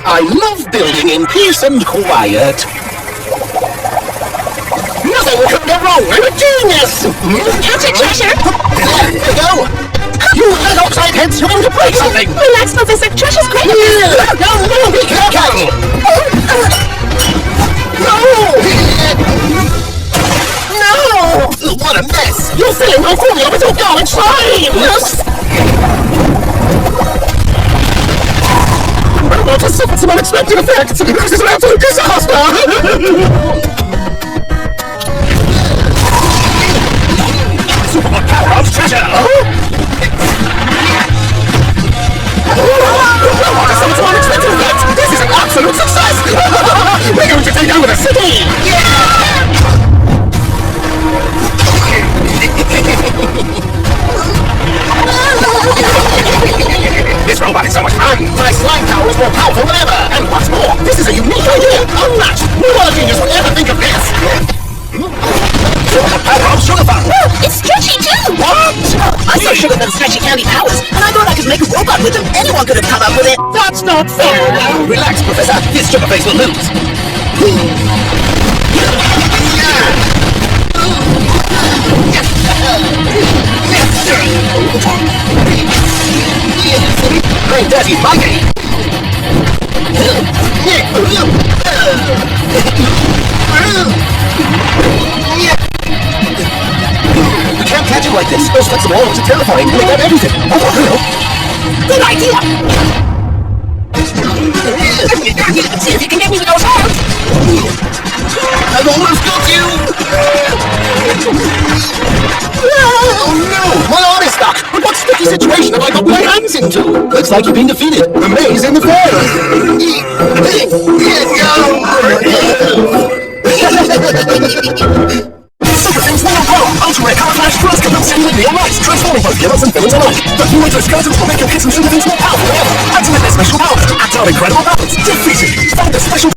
I love building in peace and quiet. Nothing could go wrong. I'm a genius. Catch it, Cheshire! There you go. You lead oxide heads, you're going to break something. Relax, Professor. Cheshire's great. No, be careful. No! What a mess! You're filling my formula with your garbage slime! Yes! I'm about to suffer some unexpected effects! This is an absolute disaster! Superman power-ups treasure! Some unexpected effects! This is an absolute success! We're going to take over the city! This robot is so much fun! My slime power is more powerful than ever! And what's more, this is a unique idea! Unmatched! No other genius would ever think of this! Power-up Sugar Fun! It's stretchy, too! What? I saw Sugar Fun's stretchy candy powers, and I thought I could make a robot with them. Anyone could have come up with it. That's not fair! Relax, Professor. This Sugar Face will lose. I'm Dirty Monkey! You can't catch it like this. Those flexible arms are terrifying. They got everything. Good idea! See if you can get me with those arms! I've almost got you! Oh no! My arm is stuck! But what sticky situation have I got my hands into? Looks like you've been defeated. The maze in the Super Things World Pro! Ultra Rare Color Flash Plus can simulate real life, transforming both villains and villains alike. The Human's skeletons will make your kids and Super Things more powerful than ever. Activate their special powers. Act out incredible balance. Defeated! Find the special